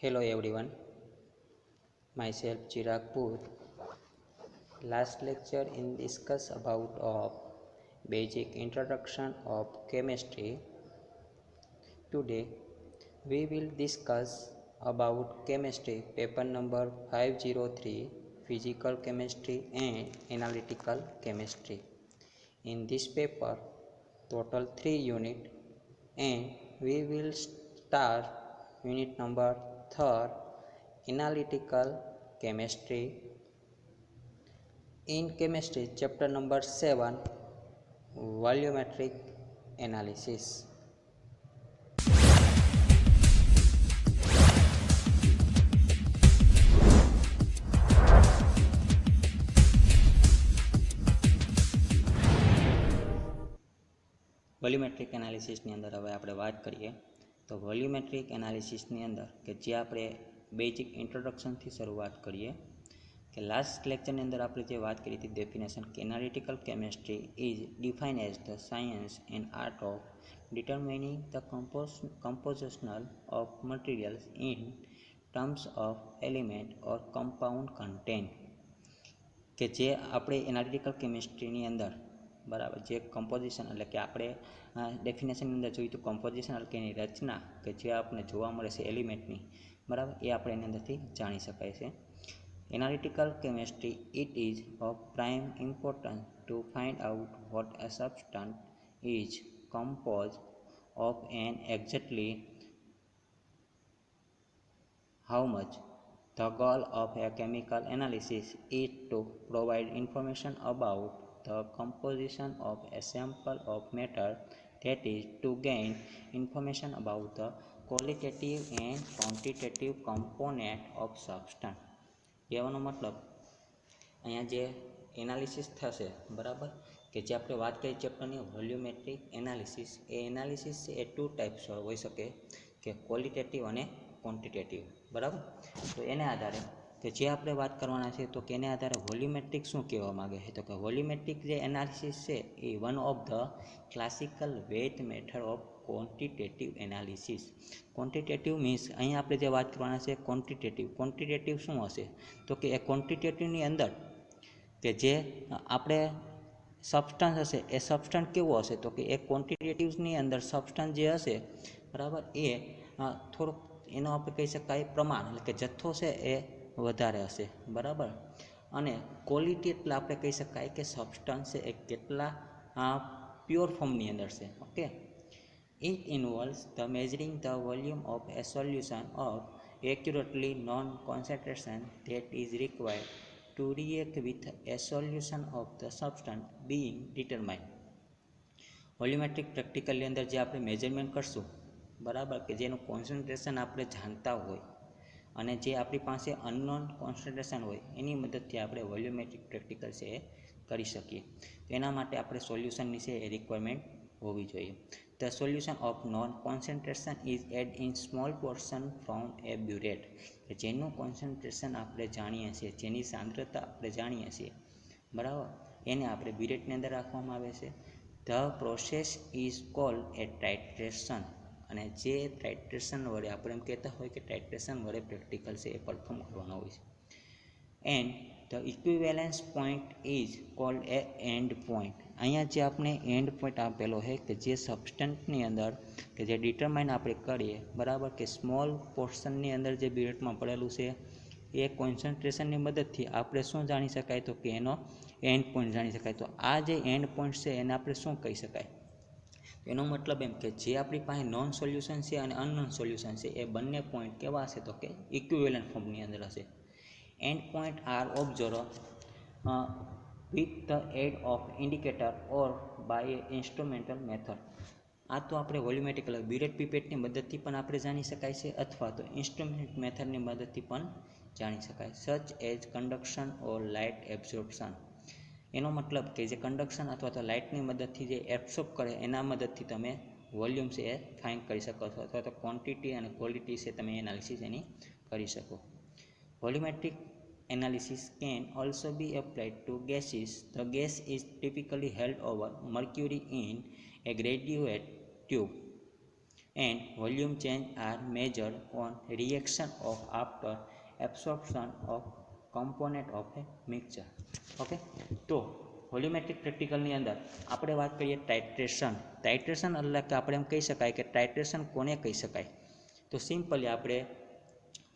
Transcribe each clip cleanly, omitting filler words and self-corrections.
Hello everyone, myself Chirag Pur. Last lecture in discuss about basic introduction of chemistry. Today we will discuss about chemistry paper number 503 physical chemistry and analytical chemistry. In this paper total 3 unit and we will start unit number 3 analytical chemistry. In chemistry, chapter number 7, volumetric analysis. Volumetric એનાલિસિસની અંદર હવે આપણે વાત કરીએ તો volumetric એનાલિસિસની અંદર કે જે આપણે બેઝિક ઇન્ટ્રોડક્શનથી શરૂઆત કરીએ કે લાસ્ટ લેક્ચરની અંદર આપણે જે વાત કરી હતી ડેફિનેશન કે analytical chemistry is define as the science and art of determining the compositional of materials in terms of element or compound content કે જે આપણે એનાલિટિકલ કેમિસ્ટ્રીની અંદર બરાબર જે કમ્પોઝિશન એટલે કે આપણે ડેફિનેશનની અંદર જોયું તો કમ્પોઝિશન એટલે કે એની રચના કે જે આપણે જોવા મળે છે એલિમેન્ટની બરાબર એ આપણે એની અંદરથી જાણી શકાય છે. Analytical chemistry, it is of prime importance to find out what a substance is composed of and exactly how much. The goal of a chemical analysis is to provide information about the composition of a sample of matter, that is, to gain information about the qualitative and quantitative component of substance. કહેવાનો મતલબ અહીંયા જે analysis થશે બરાબર કે જે આપણે વાત કરી ચેપ્ટરની વોલ્યુમેટ્રિક એનાલિસિસ એ એનાલિસિસ છે એ 2 ટાઈપ્સ હોઈ શકે કે ક્વોલિટેટિવ અને ક્વોન્ટિટેટિવ બરાબર. તો એને આધારે કે જે આપણે વાત કરવાના છે તો કે એને આધારે વોલ્યુમેટ્રિક શું કહેવા માગે છે તો કે વોલ્યુમેટ્રિક જે એનાલિસિસ છે એ one of the classical wet method of quantitative analysis. Quantitative means અહીંયા આપણે જે વાત કરવાના છે ક્વોન્ટિટેટિવ શું હશે તો કે એ ક્વોન્ટિટેટિવની અંદર કે જે આપણે સબસ્ટન્સ હશે એ સબસ્ટન્સ કેવો હશે તો કે એ ક્વોન્ટિટેટિવ્સની અંદર સબસ્ટન્સ જે હશે બરાબર એ થોડોક એનો આપણે કહી શકાય પ્રમાણ એટલે કે જથ્થો છે એ વધારે હશે બરાબર. અને ક્વોલિટી એટલે આપણે કહી શકાય કે સબસ્ટન્સ છે એ કેટલા પ્યોર ફોર્મની અંદર છે. Okay, it involves the measuring the volume of a solution of accurately known concentration that is required to react with a solution of the substance being determined. Volumetric પ્રેક્ટિકલની અંદર જે આપણે મેજરમેન્ટ કરશું બરાબર કે જેનું કોન્સન્ટ્રેશન આપણે જાણતા હોય અને જે આપણી પાસે અનનોન કોન્સન્ટ્રેશન હોય એની મદદથી આપણે વોલ્યુમેટ્રિક પ્રેક્ટિકલ છે એ કરી શકીએ. એના માટે આપણે સોલ્યુશનની છે એ રિક્વાયરમેન્ટ હોવી જોઈએ. The solution of known concentration is added in small portion from a burette કે જેનું કોન્સન્ટ્રેશન આપણે જાણીએ છીએ જેની સાંદ્રતા આપણે જાણીએ છીએ બરાબર એને આપણે બ્યુરેટની અંદર રાખવામાં આવે છે. The process is called a titration અને જે ટાઇટ્રેશન વડે આપણે એમ કહેતા હોય કે ટાઇટ્રેશન વડે પ્રેક્ટિકલ છે એ પરફોર્મ કરવાનો હોય છે. And the equivalence point is called A end point. અહીંયા જે આપણે એન્ડ પોઈન્ટ આપેલો છે કે જે સબસ્ટન્ટની અંદર કે જે ડિટરમાઇન આપણે કરીએ બરાબર કે સ્મોલ પોર્શનની અંદર જે બ્યુરેટમાં પડેલું છે એ કોન્સન્ટ્રેશનની મદદથી આપણે શું જાણી શકાય તો કે એનો એન્ડ પોઈન્ટ જાણી શકાય. તો આ જે એન્ડ પોઈન્ટ છે એને આપણે શું કહી શકાય એનો મતલબ એમ કે જે આપણી પાસે નોન સોલ્યુશન છે અને અનનોન સોલ્યુશન છે એ બંને પોઈન્ટ કેવા હશે તો કે ઇક્વિવેલન્ટ ફોર્મની અંદર હશે. End point are observe with the aid of indicator or by a instrumental method. આ તો આપણે વોલ્યુમેટ્રિક બ્યુરેટ પીપેટની મદદથી પણ આપણે જાણી શકાય છે અથવા તો ઇન્સ્ટ્રુમેન્ટ મેથડની મદદથી પણ જાણી શકાય. સચ એઝ કન્ડક્શન ઓર લાઇટ એબ્ઝોર્પ્શન. એનો મતલબ કે જે કન્ડક્શન અથવા તો લાઇટની મદદથી જે એબ્સોર્બ કરે એના મદદથી તમે વોલ્યુમ છે એ ફાઇન્ડ કરી શકો છો અથવા તો ક્વોન્ટિટી અને ક્વોલિટી છે તમે એનાલિસિસ એની કરી શકો. Volumetric analysis can also be applied to gases. The gas is typically held over mercury in a graduate tube and volume change are measured on reaction of after absorption of component of a mixture. Okay, તો volumetric પ્રેક્ટિકલની અંદર આપણે વાત કરીએ titration એટલે કે આપણે એમ કહી શકાય કે ટાઇટ્રેશન કોને કહી શકાય. તો સિમ્પલી આપણે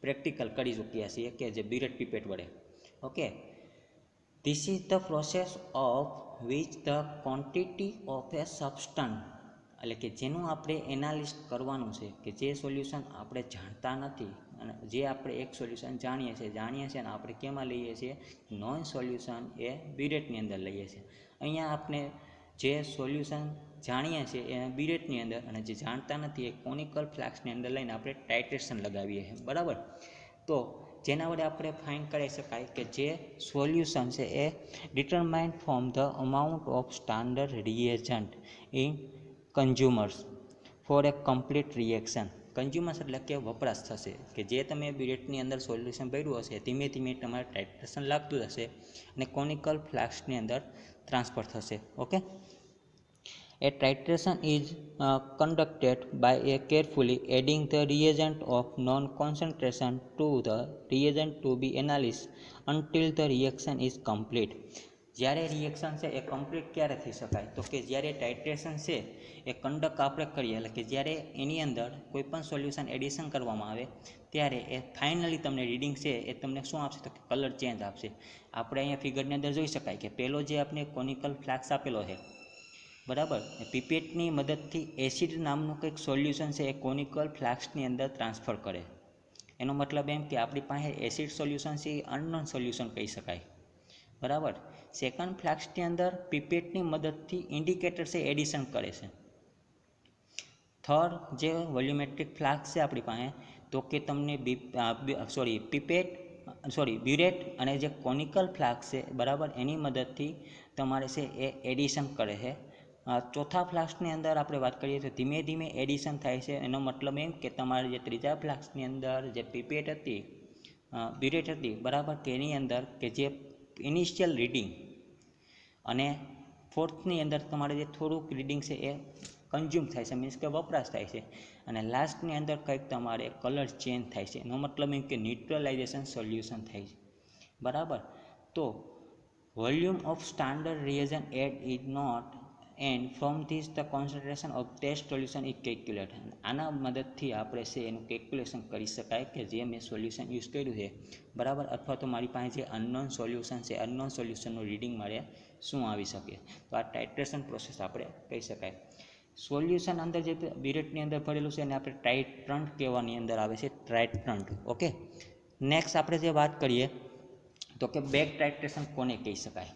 પ્રેક્ટિકલ કરી ચૂક્યા છીએ કે જે બીરેટ પીપેટ વડે. Okay, this is the process of which the quantity of A substance, એટલે કે જેનું આપણે એનાલિસ્ટ કરવાનું છે કે જે સોલ્યુશન આપણે જાણતા નથી અને જે આપણે એક સોલ્યુશન જાણીએ છીએ અને આપણે કેમાં લઈએ છીએ, નોન સોલ્યુશન એ બીરેટની અંદર લઈએ છીએ. અહીંયા આપણે જે સોલ્યુશન જાણીએ છીએ એ બીરેટની અંદર અને જે જાણતા નથી એ કોનિકલ ફ્લાસ્કની અંદર લઈને આપણે ટાઇટ્રેશન લગાવીએ છીએ. બરાબર, તો જેના વડે આપણે ફાઇન્ડ કરી શકાય કે જે સોલ્યુશન છે એ determined from the amount of standard reagent in consumers for a complete reaction. Consumers એટલે કે વપરાશ થશે કે જે તમે બીરેટની અંદર સોલ્યુશન ભર્યું હશે ધીમે ધીમે તમારે ટાઇટ્રેશન લાગતું હશે અને કોનિકલ ફ્લાસ્કની અંદર ટ્રાન્સફર થશે. Okay, a titration is conducted by a carefully adding the reagent of known concentration to the reagent to be analyzed until the reaction is complete. જ્યારે રિએક્શન છે એ કમ્પ્લીટ ક્યારે થઈ શકાય, તો કે જ્યારે ટાઇટ્રેશન છે એ કંડક્ટ આપણે કરીએ એટલે કે જ્યારે એની અંદર કોઈ પણ સોલ્યુશન એડિશન કરવામાં આવે ત્યારે એ ફાઇનલી તમને રીડિંગ છે એ તમને શું આપશે, તો કે કલર ચેન્જ આપશે. આપણે અહીંયા ફિગરની અંદર જોઈ શકાય કે પહેલો જે આપણે કોનિકલ ફ્લાસ્ક આપેલો છે, બરાબર, પીપેટની મદદથી એસિડ નામનું કંઈક સોલ્યુશન છે એ કોનિકલ ફ્લાસ્કની અંદર ટ્રાન્સફર કરે. એનો મતલબ એમ કે આપણી પાસે એસિડ સોલ્યુશન છે એ અનનોન સોલ્યુશન કહી શકાય. બરાબર, સેકન્ડ ફ્લાસ્કની અંદર પીપેટની મદદથી ઇન્ડિકેટર છે એડિશન કરે છે. થર્ડ જે વોલ્યુમેટ્રિક ફ્લાસ્ક છે આપણી પાસે, તો કે તમને બ્યુરેટ અને જે કોનિકલ ફ્લાસ્ક છે, બરાબર, એની મદદથી તમારે છે એ એડિશન કરે છે. ચોથા ફ્લાસ્કની અંદર આપણે વાત કરીએ તો ધીમે ધીમે એડિશન થાય છે. એનો મતલબ એમ કે તમારે જે ત્રીજા ફ્લાસ્કની અંદર જે પીપેટ હતી, બ્યુરેટ હતી, બરાબર, કે એની અંદર કે જે ઇનિશિયલ રીડિંગ અને ફોર્થની અંદર તમારે જે થોડુંક રીડિંગ છે એ કન્ઝ્યુમ થાય છે, મીન્સ કે વપરાશ થાય છે, અને લાસ્ટની અંદર કંઈક તમારે કલર ચેન્જ થાય છે. એનો મતલબ એમ કે ન્યુટ્રલાઇઝેશન સોલ્યુશન થાય છે. બરાબર, તો volume of standard reagent add is not and from this the concentration of test solution is calculate. આના મદદથી આપણે છે એનું કેલ્ક્યુલેશન કરી શકાય કે જે મેં સોલ્યુશન યુઝ કર્યું છે, બરાબર, અથવા તો મારી પાસે જે અનનોન સોલ્યુશન છે અનનોન સોલ્યુશનનું રીડિંગ મારે શું આવી શકે. તો આ ટાઇટ્રેશન પ્રોસેસ આપણે કહી શકાય. સોલ્યુશન અંદર જે બીરેટની અંદર ભરેલું છે એને આપણે ટાઇટ્રન્ટ કહેવાની અંદર આવે છે, ટાઇટ્રન્ટ. ઓકે, નેક્સ્ટ આપણે જે વાત કરીએ તો કે બેક ટાઇટ્રેશન કોને કહી શકાય,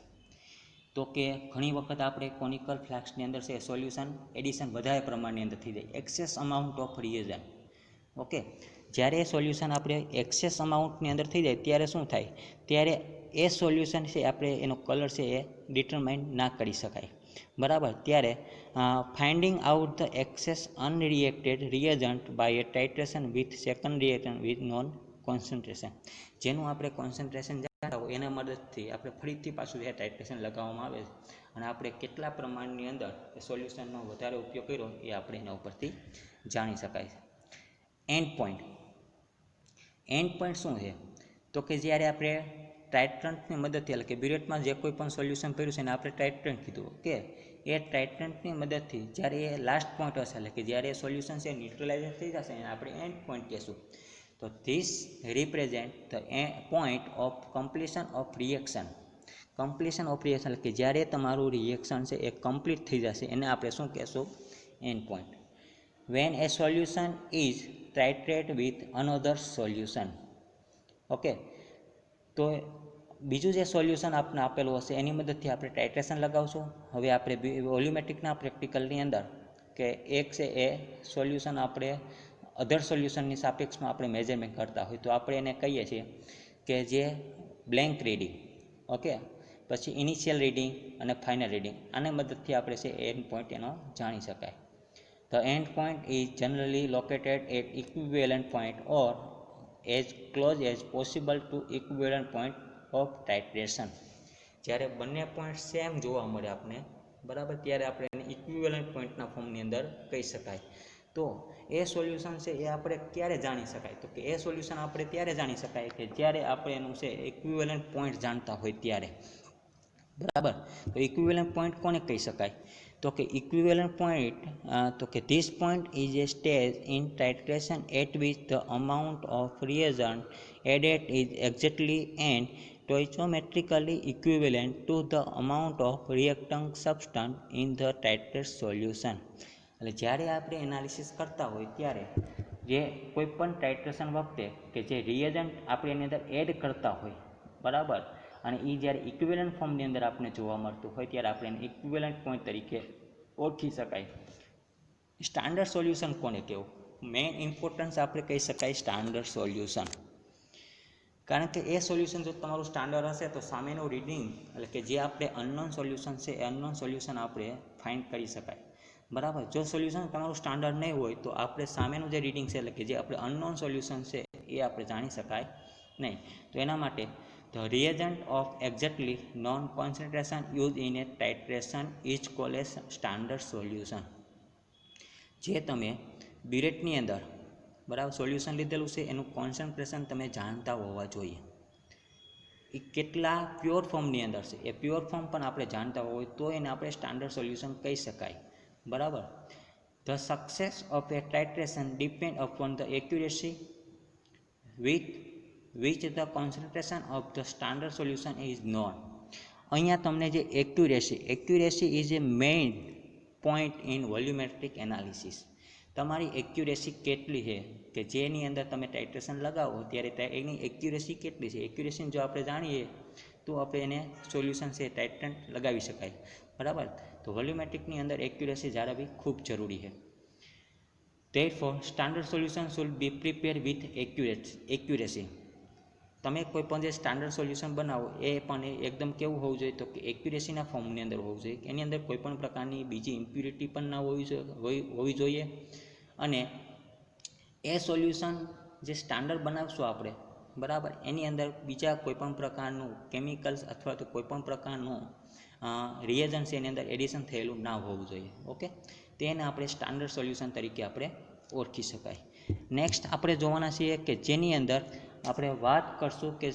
તો કે ઘણી વખત આપણે કોનિકલ ફ્લાસ્કની અંદર છે સોલ્યુશન એડિશન વધારે પ્રમાણની અંદર થઈ જાય, access amount of reagent. Okay, જ્યારે એ સોલ્યુશન આપણે એક્સેસ અમાઉન્ટની અંદર થઈ જાય ત્યારે શું થાય, ત્યારે એ સોલ્યુશન છે આપણે એનો કલર છે એ ડિટરમાઇન ના કરી શકાય. બરાબર, ત્યારે finding out the excess unreacted reagent by a titration with second reaction with known concentration. જેનું આપણે કોન્સન્ટ્રેશન જાણતા હોય એના મદદથી આપણે ફરીથી પાછું એ ટાઇટ્રેશન લગાવવામાં આવે છે અને આપણે કેટલા પ્રમાણની અંદર એ સોલ્યુશનનો વધારે ઉપયોગ કર્યો એ આપણે એના ઉપરથી જાણી શકાય છે. એન્ડ પોઈન્ટ શું છે, તો કે જ્યારે આપણે ટાઇટ્રન્ટની મદદથી એટલે કે બ્યુરેટમાં જે કોઈ પણ સોલ્યુશન કર્યું છે એને આપણે ટાઇટ્રન્ટ કીધું. ઓકે, એ ટાઇટ્રન્ટની મદદથી જ્યારે એ લાસ્ટ પોઈન્ટ હશે એટલે કે જ્યારે એ સોલ્યુશન છે ન્યુટ્રલાઇઝ થઈ જશે એને આપણે એન્ડ પોઈન્ટ કહીશું. તો this represent the point of completion of reaction. Completion of reaction એટલે કે જ્યારે તમારું રિએક્શન છે એ કમ્પ્લીટ થઈ જશે એને આપણે શું કહેશું, end point. When a solution is titrate with another solution. Okay, તો બીજું જે સોલ્યુશન આપણે આપેલું હશે એની મદદથી આપણે ટાઇટ્રેશન લગાવશું. હવે આપણે વોલ્યુમેટ્રિકના પ્રેક્ટિકલની અંદર કે એક છે એ સોલ્યુશન આપણે અધર સોલ્યુશનની સાપેક્ષમાં આપણે મેજરમેન્ટ કરતા હોય તો આપણે એને કહીએ છીએ કે જે બ્લેન્ક રીડિંગ. ઓકે, પછી ઇનિશિયલ રીડિંગ અને ફાઇનલ રીડિંગ, આની મદદથી આપણે છે એન્ડ પોઈન્ટ એનો જાણી શકાય. The end point is generally located at equivalent point or as close as possible to equivalent point of titration. જ્યારે બંને પોઈન્ટ સેમ જોવા મળે આપણે, બરાબર, ત્યારે આપણે એને ઇક્વિવેલન્ટ પોઈન્ટના ફોર્મની અંદર કહી શકાય. તો એ સોલ્યુશન છે એ આપણે ક્યારે જાણી શકાય? તો કે એ સોલ્યુશન આપણે ત્યારે જાણી શકાય કે જ્યારે આપણે એનું છે ઇક્વિવેલન્ટ પોઈન્ટ જાણતા હોય ત્યારે, બરાબર. તો ઇક્વિવેલન્ટ પોઈન્ટ કોને કહી શકાય? તો કે ઇક્વિવેલન્ટ પોઈન્ટ, તો કે this point is a stage in titration at which the amount of reagent added is exactly and stoichiometrically equivalent to the amount of reactant substance in the titrate solution. એટલે જ્યારે આપણે analysis કરતા હોય ત્યારે જે કોઈ પણ ટાઇટ્રેશન વખતે કે જે રિએજન્ટ આપણે એની અંદર એડ કરતા હોય, બરાબર, અને એ જ્યારે ઇક્વિવેલન્ટ ફોર્મની અંદર આપણે જોવા મળતું હોય ત્યારે આપણે એને ઇક્વિવેલન્ટ પોઈન્ટ તરીકે ઓળખી શકાય. સ્ટાન્ડર્ડ સોલ્યુશન કોને કહેવું? મેઇન ઇમ્પોર્ટન્સ આપણે કહી શકાય સ્ટાન્ડર્ડ સોલ્યુશન. કારણ કે એ સોલ્યુશન જો તમારું સ્ટાન્ડર્ડ હશે તો સામેનું રીડિંગ, એટલે કે જે આપણે અનનોન સોલ્યુશન છે એ અનનોન સોલ્યુશન આપણે ફાઇન્ડ કરી શકાય, બરાબર. જો સોલ્યુશન તમારું સ્ટાન્ડર્ડ નહીં હોય તો આપણે સામેનું જે રીડિંગ છે, એટલે કે જે આપણે અનનોન સોલ્યુશન છે એ આપણે જાણી શકાય નહીં. તો એના માટે the reagent of exactly non concentration use in A titration is called as standard solution. જે તમે બ્યુરેટની અંદર, બરાબર, સોલ્યુશન લીધેલું છે એનું કોન્સન્ટ્રેશન તમે જાણતા હોવા જોઈએ. એ કેટલા પ્યોર ફોર્મની અંદર છે એ પ્યોર ફોર્મ પણ આપણે જાણતા હોય તો એને આપણે સ્ટાન્ડર્ડ સોલ્યુશન કહી શકાય, બરાબર. The success of A titration depend upon the accuracy with which the concentration of the standard solution is known. અહીંયા તમને જે accuracy is A main point in volumetric analysis. તમારી એક્યુરેસી કેટલી છે કે જેની અંદર તમે ટાઇટ્રેશન લગાવો ત્યારે એની એક્યુરેસી કેટલી છે, એક્યુરેસીને જો આપણે જાણીએ તો આપણે એને સોલ્યુશન છે ટાઇટ્રેન્ટ લગાવી શકાય, બરાબર. તો વોલ્યુમેટ્રિકની અંદર એક્યુરેસી જાળવવી ખૂબ જરૂરી છે. Therefore, standard solution should be prepared with accuracy. તમે કોઈ પણ જે સ્ટાન્ડર્ડ સોલ્યુશન બનાવો એ પણ એકદમ કેવું હોવું જોઈએ? તો કે એક્યુરેસીના ફોર્મની અંદર હોવું જોઈએ. એની અંદર કોઈ પણ પ્રકારની બીજી ઇમ્પ્યુરિટી પણ ના હોવી જોઈએ. અને એ સોલ્યુશન જે સ્ટાન્ડર્ડ બનાવશું આપણે, બરાબર, એની અંદર બીજા કોઈપણ પ્રકારનું કેમિકલ્સ અથવા તો કોઈપણ પ્રકારનું રિએજન્ટ છે એની અંદર એડિશન થયેલું ના હોવું જોઈએ. ઓકે, તેને આપણે સ્ટાન્ડર્ડ સોલ્યુશન તરીકે આપણે ઓળખી શકાય. નેક્સ્ટ આપણે જોવાના છીએ કે જેની અંદર આપણે વાત કરશું કે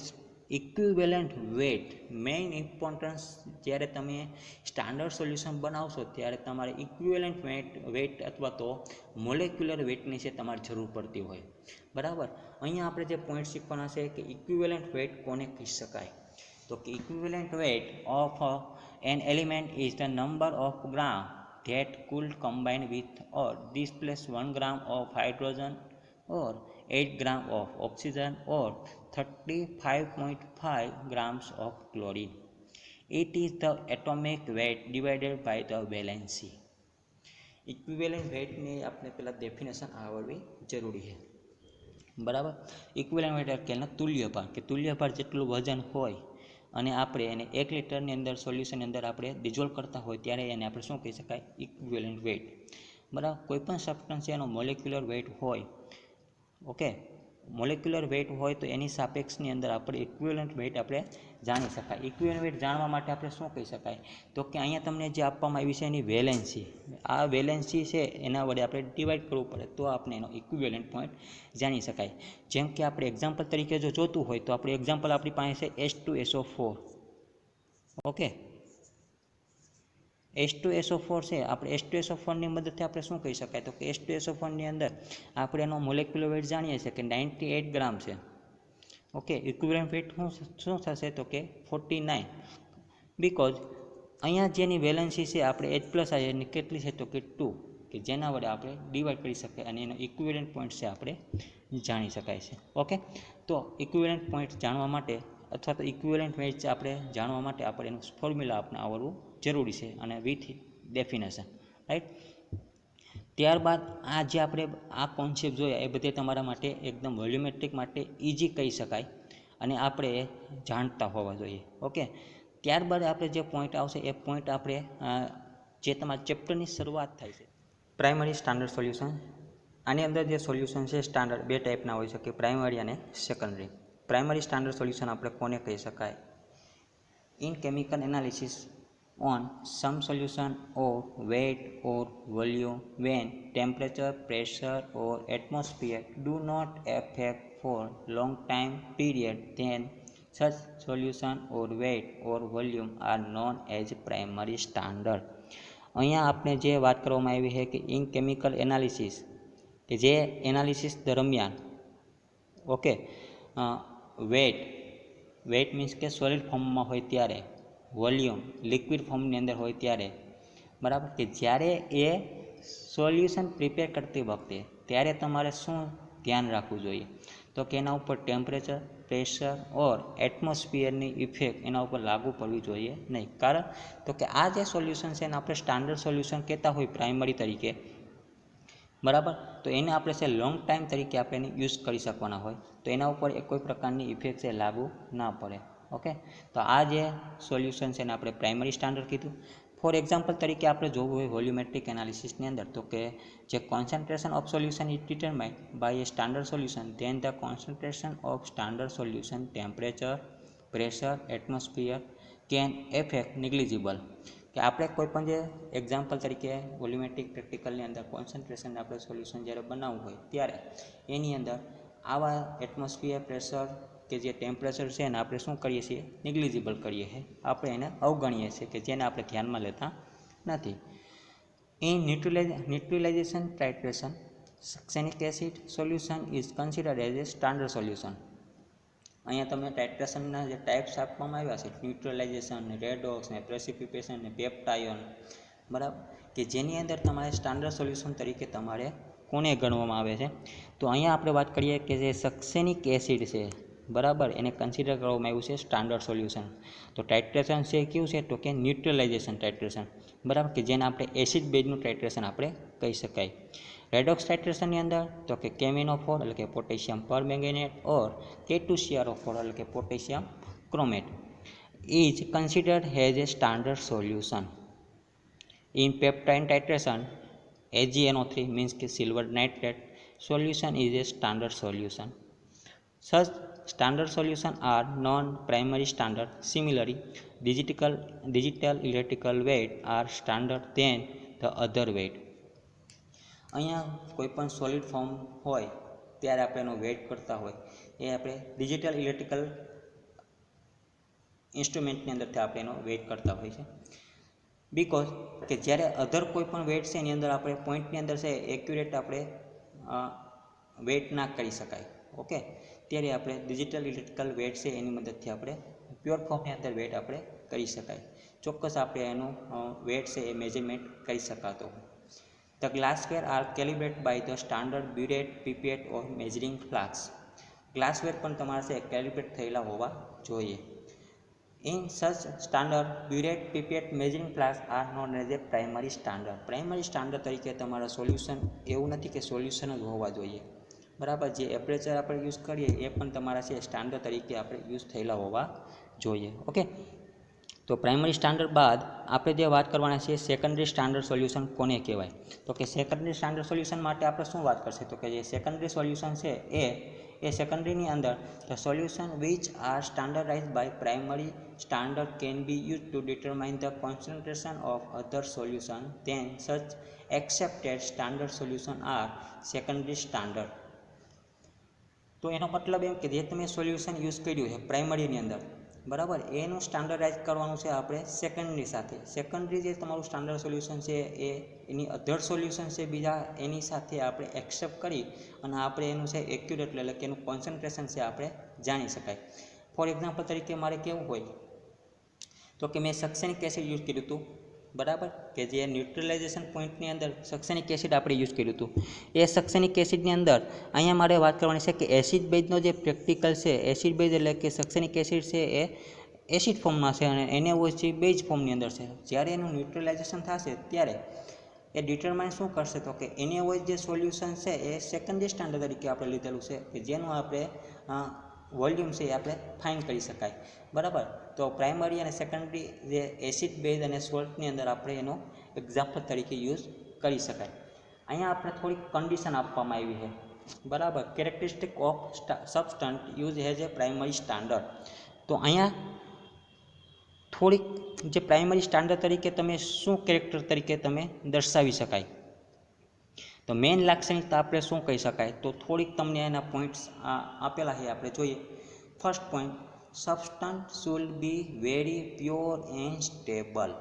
ઇક્વિવેલન્ટ વેટ. મેઇન ઇમ્પોર્ટન્સ જ્યારે તમે સ્ટાન્ડર્ડ સોલ્યુશન બનાવશો ત્યારે તમારે ઇક્વિવેલન્ટ વેટ અથવા તો મોલેક્યુલર વેટની છે તમારે જરૂર પડતી હોય, બરાબર. અહીંયા આપણે જે પોઈન્ટ શીખવાના છે કે ઇક્વિવેલન્ટ વેટ કોને કહી શકાય? તો કે equivalent weight of an element is the number of gram that could combine with or displace 1 gram of hydrogen or 8 gram of oxygen or 35.5 grams of chlorine. It is the atomic weight divided by the valency. Equivalent વેટની આપણે પહેલાં definition આવડવી જરૂરી છે, બરાબર. Equivalent wet એટલે તુલ્યભાર, કે તુલ્યભાર જેટલું વજન હોય અને આપણે એને 1 લિટરની અંદર સોલ્યુશનની અંદર આપણે ડિઝોલ્વ કરતા હોય ત્યારે એને આપણે શું કહી શકાય? ઇક્વિવેલન્ટ વેટ, બરાબર. કોઈપણ સબસ્ટન્સ એનો મોલેક્યુલર વેટ હોય, ઓકે, મોલેક્યુલર વેટ હોય તો એની સાપેક્ષની અંદર આપણે ઇક્વિવેલન્ટ વેટ આપણે જાણી શકાય. ઇક્વિવેલન્ટ વેટ જાણવા માટે આપણે શું કહી શકાય? તો કે અહીંયા તમને જે આપવામાં આવી છે એની વેલેન્સી, આ વેલેન્સી છે એના વડે આપણે ડિવાઈડ કરવું પડે તો આપણે એનો ઇક્વિવેલન્ટ પોઈન્ટ જાણી શકાય. જેમ કે આપણે એક્ઝામ્પલ તરીકે જો જોતું હોય તો આપણે એક્ઝામ્પલ આપણી પાસે છે H2SO4, ઓકે. H2SO4 છે, આપણે H2SO4ની મદદથી આપણે શું કહી શકાય? તો કે H2SO4ની અંદર આપણે એનો મોલેક્યુલર વેટ જાણીએ છીએ કે 98 ગ્રામ છે, ઓકે. ઇક્વિવેલન્ટ વેટ શું થશે? તો કે 49, બીકોઝ અહીંયા જેની વેલેન્સી છે આપણે H+ એની કેટલી છે? તો કે 2, કે જેના વડે આપણે ડિવાઈડ કરી શકીએ અને એનો ઇક્વિવેલન્ટ પોઈન્ટ છે આપણે જાણી શકાય છે, ઓકે. તો ઇક્વિવેલન્ટ પોઈન્ટ જાણવા માટે અથવા તો ઇક્વિવેલન્ટ વેટ આપણે જાણવા માટે આપણે એનું ફોર્મ્યુલા આપણે આવડવું જરૂરી છે અને વિથ ડેફિનેશન, રાઈટ. ત્યારબાદ આ જે આપણે આ કોન્સેપ્ટ જોયા એ બધે તમારા માટે એકદમ વોલ્યુમેટ્રિક માટે ઇઝી કહી શકાય અને આપણે જાણતા હોવા જોઈએ, ઓકે. ત્યારબાદ આપણે જે પોઈન્ટ આવશે એ પોઈન્ટ આપણે જે તમારા ચેપ્ટરની શરૂઆત થાય છે, પ્રાઇમરી સ્ટાન્ડર્ડ સોલ્યુશન. આની અંદર જે સોલ્યુશન છે સ્ટાન્ડર્ડ બે ટાઈપના હોઈ શકે, પ્રાઇમરી અને સેકન્ડરી. પ્રાઇમરી સ્ટાન્ડર્ડ સોલ્યુશન આપણે કોને કહી શકાય? In chemical analysis on some solution of weight or volume when temperature, pressure or atmosphere do not affect for long time period, then such solution or weight or volume are known as primary standard. અહીંયા આપણે જે વાત કરવામાં આવી છે કે in chemical analysis કે જે એનાલિસિસ દરમિયાન ઓકે વેટ મીન્સ કે સોલિડ ફોર્મમાં હોય ત્યારે, વોલ્યુમ લિક્વિડ ફોર્મની અંદર હોય ત્યારે, બરાબર, કે જ્યારે એ સોલ્યુશન પ્રિપેર કરતી વખતે ત્યારે તમારે શું ધ્યાન રાખવું જોઈએ, તો કે એના ઉપર ટેમ્પરેચર, પ્રેશર ઓર એટમોસ્ફિયરની ઇફેક્ટ એના ઉપર લાગુ પડવી જોઈએ નહીં. કારણ તો કે આ જે સોલ્યુશન છે એને આપણે સ્ટાન્ડર્ડ સોલ્યુશન કહેતા હોય પ્રાઇમરી તરીકે, બરાબર, તો એને આપણે છે લોંગ ટાઈમ તરીકે આપણે એને યુઝ કરી શકવાના હોય, તો એના ઉપર કોઈ પ્રકારની ઇફેક્ટ છે લાગુ ના પડે. ઓકે, તો આ જે સોલ્યુશન છે એને આપણે પ્રાઇમરી સ્ટાન્ડર્ડ કીધું. ફોર એક્ઝામ્પલ તરીકે આપણે જોવું હોય વોલ્યુમેટ્રિક એનાલિસિસની અંદર, તો કે જે concentration of solution is determined by a standard solution, then the concentration of standard solution, temperature, pressure, atmosphere can affect negligible. કે આપણે કોઈ પણ જે એક્ઝામ્પલ તરીકે વોલ્યુમેટ્રિક પ્રેક્ટિકલની અંદર કોન્સન્ટ્રેશનને આપણે સોલ્યુશન જ્યારે બનાવવું હોય ત્યારે એની અંદર આવા એટમોસ્ફિયર, પ્રેશર કે જે ટેમ્પરેચર છે એને આપણે શું કરીએ છીએ, નિગ્લિજિબલ કરીએ છીએ, આપણે એને અવગણીએ છીએ કે જેને આપણે ધ્યાનમાં લેતા નથી. In neutralization titration succinic acid solution is considered as a standard solution. અહીંયા તમને ટાઇટ્રેશનના જે ટાઈપ્સ આપવામાં આવ્યા છે, ન્યુટ્રલાઇઝેશન, રેડોક્સ ને પ્રેસિપિટેશન ને પેપ્ટાયોન, બરાબર, કે જેની અંદર તમારે સ્ટાન્ડર્ડ સોલ્યુશન તરીકે તમારે કોને ગણવામાં આવે છે, તો અહીંયા આપણે વાત કરીએ કે જે સક્સેનિક એસિડ છે, બરાબર, એને કન્સિડર કરવામાં આવ્યું છે સ્ટાન્ડર્ડ સોલ્યુશન. તો ટાઇટ્રેશન છે કેવું છે, તો કે ન્યુટ્રલાઇઝેશન ટાઇટ્રેશન, બરાબર, કે જેને આપણે એસિડ બેઝનું ટાઇટ્રેશન આપણે કહી શકાય. રેડોક્સ ટાઇટ્રેશનની અંદર તો કે કેમિનોફોર એટલે કે પોટેશિયમ પરમેંગેનેટ ઓર K2CrO4 એટલે કે potassium chromate is considered as a standard solution. In peptide titration AgNO3 means કે silver nitrate solution is a standard solution. Such standard solution are non-primary standard. Similarly, digital electrical weight are standard than the other weight. અહીંયા કોઈ પણ solid form હોય ત્યારે આપણે એનો weight કરતા હોય એ આપણે ડિજિટલ ઇલેક્ટ્રિકલ ઇન્સ્ટ્રુમેન્ટની અંદરથી આપણે એનો વેઇટ કરતા હોય છે. બિકોઝ કે જ્યારે અધર કોઈ પણ વેઇટ છે એની અંદર આપણે પોઈન્ટની અંદર છે એક્યુરેટ આપણે વેઇટ ના કરી શકાય. ઓકે, ત્યારે આપણે ડિજિટલ ઇલેક્ટ્રિકલ વેઇટ છે એની મદદથી આપણે પ્યોર ફોર્મની અંદર વેઇટ આપણે કરી શકાય, ચોક્કસ આપણે એનું વેઇટ છે એ મેજરમેન્ટ કરી શકાતો હોય. The glassware are calibrated by the standard burette, pipette or measuring flask. ગ્લાસવેર પણ તમારે છે કેલિબ્રેટ થયેલા હોવા જોઈએ. In such standard burette, pipette, measuring flask are known as a primary standard. Primary standard તરીકે તમારા સોલ્યુશન એવું નથી કે સોલ્યુશન જ હોવા જોઈએ, બરાબર, જે એપરેચર આપણે યુઝ કરીએ એ પણ તમારા છે સ્ટાન્ડર્ડ તરીકે આપણે યુઝ થયેલા હોવા જોઈએ. ઓકે, તો પ્રાઇમરી સ્ટાન્ડર્ડ બાદ આપણે જે વાત કરવાના છીએ સેકન્ડરી સ્ટાન્ડર્ડ સોલ્યુશન કોને કહેવાય, તો કે સેકન્ડરી સ્ટાન્ડર્ડ સોલ્યુશન માટે આપણે શું વાત કરશે, તો કે જે સેકન્ડરી સોલ્યુશન છે એ સેકન્ડરીની અંદર the solution which are standardize by primary standard can be use to determine the concentration of other solution, then such accepted standard solution are secondary standard. તો એનો મતલબ એમ કે જે તમે સોલ્યુશન યુઝ કર્યું છે પ્રાઇમરીની અંદર, બરાબર, એનું સ્ટાન્ડર્ડાઇઝ કરવાનું છે આપણે સેકન્ડરી સાથે. સેકન્ડરી જે તમારું સ્ટાન્ડર્ડ સોલ્યુશન છે એ એની અધર સોલ્યુશન છે બીજા એની સાથે આપણે એક્સેપ્ટ કરી અને આપણે એનું છે એક્યુરેટ એટલે કે એનું કોન્સન્ટ્રેશન છે આપણે જાણી શકાય. ફોર એક્ઝામ્પલ તરીકે મારે કેવું હોય તો કે મેં સક્સેનિક એસિડ યુઝ કર્યું હતું, બરાબર, કે જે ન્યુટ્રલાઇઝેશન પોઈન્ટની અંદર સક્સેનિક એસિડ આપણે યુઝ કર્યું હતું. એ સક્સેનિક એસિડની અંદર અહીંયા મારે વાત કરવાની છે કે એસિડ બેઝનો જે પ્રેક્ટિકલ છે, એસિડ બેઝ એટલે કે સક્સેનિક એસિડ છે એ એસિડ ફોર્મમાં છે અને NaOH છે બેઝ ફોર્મની અંદર છે. જ્યારે એનું ન્યુટ્રલાઇઝેશન થશે ત્યારે એ ડિટરમાઇન શું કરશે, તો કે NaOH જે સોલ્યુશન છે એ સેકન્ડરી સ્ટાન્ડર્ડ તરીકે આપણે લીધેલું છે કે જેનું આપણે વોલ્યુમ છે એ આપણે ફાઇન કરી શકાય, બરાબર. તો પ્રાઇમરી અને સેકન્ડરી જે એસિડ બેઝ અને સોલ્ટની અંદર આપણે એનો એક્ઝામ્પલ તરીકે યુઝ કરી શકાય. અહીંયા આપણે થોડીક કન્ડિશન આપવામાં આવી છે, બરાબર, characteristic of substance use as a primary standard. તો અહીંયા થોડીક જે પ્રાઇમરી સ્ટાન્ડર્ડ તરીકે તમે શું કેરેક્ટર તરીકે તમે દર્શાવી શકાય, તો મેઇન લાક્ષણિકતા આપણે શું કહી શકાય, તો થોડીક તમને એના પોઈન્ટ્સ આપેલા છે, આપણે જોઈએ. First point, substance should be very pure and stable.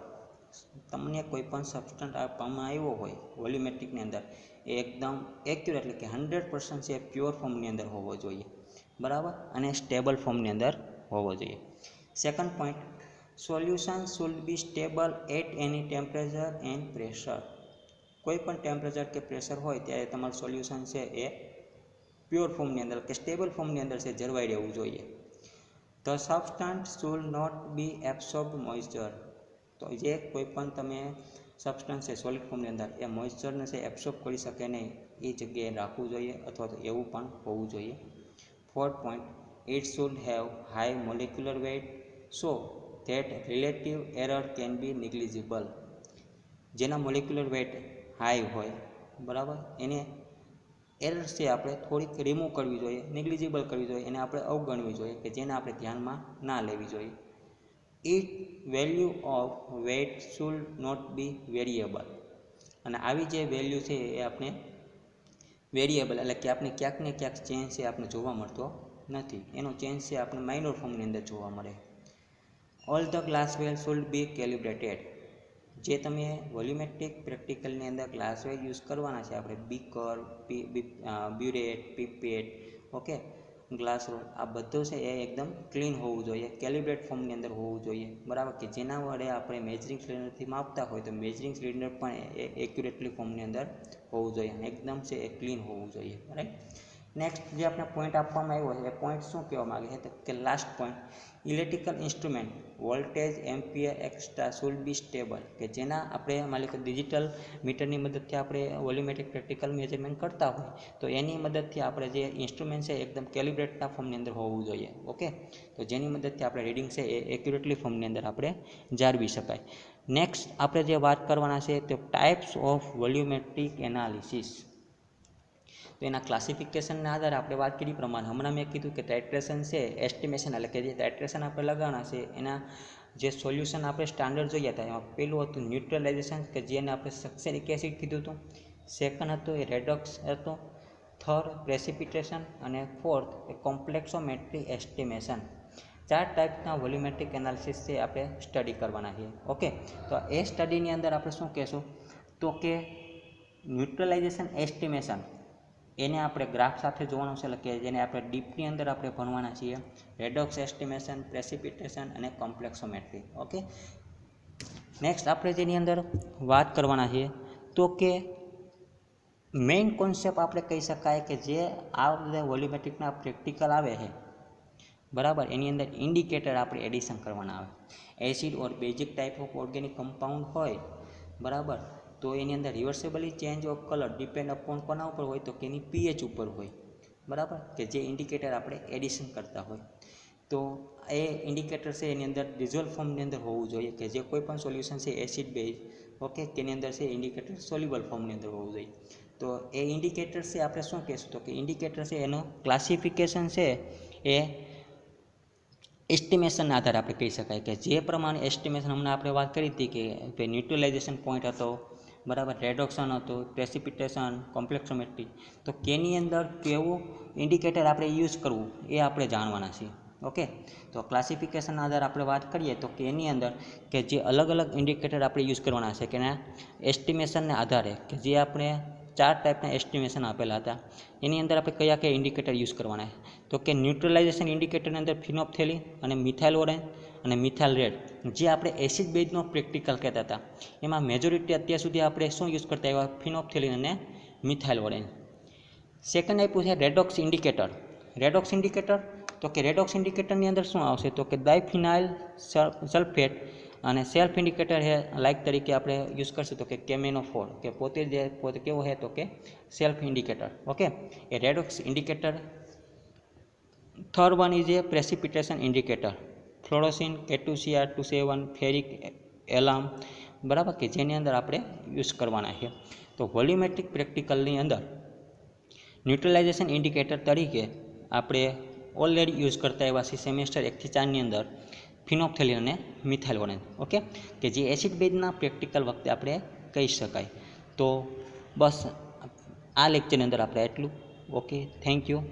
તમને કોઈ પણ સબસ્ટન્ટ આપવામાં આવ્યો હોય વોલ્યુમેટ્રિકની અંદર, એ એકદમ એક્યુરેટ એટલે કે 100% છે પ્યોર ફોર્મની અંદર હોવો જોઈએ, બરાબર, અને સ્ટેબલ ફોર્મની અંદર હોવો જોઈએ. Second point, solution should be stable at any temperature and pressure. કોઈ પણ ટેમ્પરેચર કે પ્રેશર હોય ત્યારે તમારું સોલ્યુશન છે એ પ્યોર ફોર્મની અંદર કે સ્ટેબલ ફોર્મની અંદર છે જળવાઈ રહેવું જોઈએ. The substance should not be absorb moisture. તો જે કોઈ પણ તમે સબસ્ટન્સ છે સોલિડ ફોર્મની અંદર એ મોઇસ્ચરને છે એબ્સોર્બ કરી શકે નહીં એ જગ્યાએ રાખવું જોઈએ, અથવા તો એવું પણ હોવું જોઈએ. Fourth point, it should have high molecular weight so that relative error can be negligible. જેના મોલિક્યુલર વેઇટ હાઈ હોય, બરાબર, એને એરર છે આપણે થોડીક રિમૂવ કરવી જોઈએ, નિગ્લિજિબલ કરવી જોઈએ, એને આપણે અવગણવી જોઈએ કે જેને આપણે ધ્યાનમાં ના લેવી જોઈએ. It value of weight should not be variable. અને આવી જે વેલ્યુ છે એ આપણે વેરિયેબલ એટલે કે આપણે ક્યાંક ને ક્યાંક ચેન્જ છે આપણે જોવા મળતો નથી, એનો ચેન્જ છે આપણે માઇનોર ફોર્મની અંદર જોવા મળે. All the glassware should be calibrated. જે તમે વોલ્યુમેટ્રિક પ્રેક્ટિકલની અંદર ગ્લાસવેર યુઝ કરવાના છે, આપણે beaker, burette, પીપેટ, okay, glass road, આ બધું છે એ એકદમ ક્લીન હોવું જોઈએ, કેલિબ્રેટ ફોર્મની અંદર હોવું જોઈએ, બરાબર, કે જેના વડે આપણે મેજરિંગ સિલિન્ડરથી માપતા હોય તો મેજરિંગ સિલિન્ડર પણ એક્યુરેટલી ફોર્મની અંદર હોવું જોઈએ અને એકદમ છે એ ક્લીન હોવું જોઈએ, રાઈટ. નેક્સ્ટ જે આપણે પોઈન્ટ આપવામાં આવ્યો છે એ પોઈન્ટ શું કહેવા માગે છે, તો કે last point, electrical instrument voltage ampere extra should be stable. કે જેના આપણે માની લો ડિજિટલ મીટરની મદદથી આપણે વોલ્યુમેટ્રિક પ્રેક્ટિકલ મેજરમેન્ટ કરતા હોય તો એની મદદથી આપણે જે ઇન્સ્ટ્રુમેન્ટ છે એકદમ કેલિબ્રેટના ફોર્મની અંદર હોવું જોઈએ, ઓકે, તો જેની મદદથી આપણે રીડિંગ છે એ એક્યુરેટલી ફોર્મની અંદર આપણે જાળવી શકાય. નેક્સ્ટ આપણે જે વાત કરવાના છે તે ટાઈપ્સ ઓફ વોલ્યુમેટ્રિક એનાલિસિસ. તો એના ક્લાસિફિકેશનના આધારે આપણે વાત કરી પ્રમાણે હમણાં મેં કીધું કે ટાઇટ્રેશન છે એસ્ટિમેશન એટલે કે જે ટાઇટ્રેશન આપણે લગાવવાના છે એના જે સોલ્યુશન આપણે સ્ટાન્ડર્ડ જોયા હતા એમાં પહેલું હતું ન્યુટ્રલાઇઝેશન કે જેને આપણે સલ્ફ્યુરિક એસિડ કીધું હતું, સેકન્ડ હતું એ રેડોક્સ હતું, થર્ડ પ્રેસિપિટેશન અને ફોર્થ એ કોમ્પ્લેક્સોમેટ્રી એસ્ટિમેશન. 4 ટાઈપના વોલ્યુમેટ્રિક એનાલિસિસ છે આપણે સ્ટડી કરવાના છે, ઓકે. તો એ સ્ટડીની અંદર આપણે શું કહેશું, તો કે ન્યુટ્રલાઇઝેશન એસ્ટિમેશન એને આપણે ગ્રાફ સાથે જોવાનું છે, એટલે કે જેને આપણે ડીપની અંદર આપણે ભણવાના છીએ. રેડોક્સ એસ્ટિમેશન, પ્રેસિપિટેશન અને કોમ્પ્લેક્સોમેટ્રી, ઓકે. નેક્સ્ટ આપણે જેની અંદર વાત કરવાના છીએ તો કે મેઇન કોન્સેપ્ટ આપણે કહી શકાય કે જે આ બધા વોલ્યુમેટ્રિકના પ્રેક્ટિકલ આવે છે, બરાબર, એની અંદર ઇન્ડિકેટર આપણે એડિશન કરવાના આવે. Acid or basic type of organic compound હોય, બરાબર, તો એની અંદર reversibly change of colour depend upon કોના ઉપર હોય, તો કે એની પીએચ ઉપર હોય, બરાબર, કે જે ઇન્ડિકેટર આપણે એડિશન કરતા હોય. તો એ ઇન્ડિકેટર છે એની અંદર ડિઝોલ્વ ફોર્મની અંદર હોવું જોઈએ, કે જે કોઈ પણ સોલ્યુશન છે એસિડ બેઝ, ઓકે, કે એની અંદર છે ઇન્ડિકેટર સોલ્યુબલ ફોર્મની અંદર હોવું જોઈએ. તો એ ઇન્ડિકેટર છે આપણે શું કહેશું, તો કે ઇન્ડિકેટર છે એનું ક્લાસિફિકેશન છે એ એસ્ટિમેશનના આધારે આપણે કહી શકાય, કે જે પ્રમાણે એસ્ટિમેશન હમણાં આપણે વાત કરી હતી કે ન્યુટ્રલાઇઝેશન પોઈન્ટ હતો, બરાબર, રેડોક્શન હતું, પ્રેસિપિટેશન, કોમ્પ્લેક્સોમેટ્રી, તો કેની અંદર કેવું ઇન્ડિકેટર આપણે યુઝ કરવું એ આપણે જાણવાના છીએ, ઓકે. તો ક્લાસિફિકેશનના આધારે આપણે વાત કરીએ તો કે એની અંદર કે જે અલગ અલગ ઇન્ડિકેટર આપણે યુઝ કરવાના છે કે એના એસ્ટિમેશનને આધારે, કે જે આપણે 4 ટાઈપના એસ્ટિમેશન આપેલા હતા એની અંદર આપણે કયા કયા ઇન્ડિકેટર યુઝ કરવાના છે, તો કે ન્યુટ્રલાઇઝેશન ઇન્ડિકેટરની અંદર ફિનોપ્થેલિન અને મિથાઇલ ઓરેન્જ અને મિથાઇલ રેડ, જે આપણે એસિડ બેઝનો પ્રેક્ટિકલ કહેતા હતા એમાં મેજોરિટી અત્યાર સુધી આપણે શું યુઝ કરતા એવા ફિનોપ્થેલિન અને મિથાઇલ ઓરેન્જ. સેકન્ડ આપ્યું છે રેડોક્સ ઇન્ડિકેટર. રેડોક્સ ઇન્ડિકેટર તો કે રેડોક્સ ઇન્ડિકેટરની અંદર શું આવશે, તો કે ડાયફિનાઇલ સલ્ફેટ અને સેલ્ફ ઇન્ડિકેટર છે લાઇક તરીકે આપણે યુઝ કરશું તો કે કેમેનોફોર, કે પોતે કેવો છે તો કે self indicator, okay, a redox indicator. Third one is a precipitation indicator, fluorescein, K2Cr27, ferric alum, બરાબર, કે જેની અંદર આપણે યુઝ કરવાના છે. તો વોલ્યુમેટ્રિક પ્રેક્ટિકલની અંદર ન્યુટ્રલાઇઝેશન ઇન્ડિકેટર તરીકે આપણે ઓલરેડી યુઝ કરતા એવા સેમેસ્ટર 1 થી 4ની અંદર ફિનોપ્થેલિન અને મિથાઇલ ઓરેન્જ. ઓકે, કે જે એસિડ બેઝના પ્રેક્ટિકલ વખતે આપણે કહી શકાય. તો બસ આ લેક્ચરની અંદર આપણે એટલું. Okay, thank you.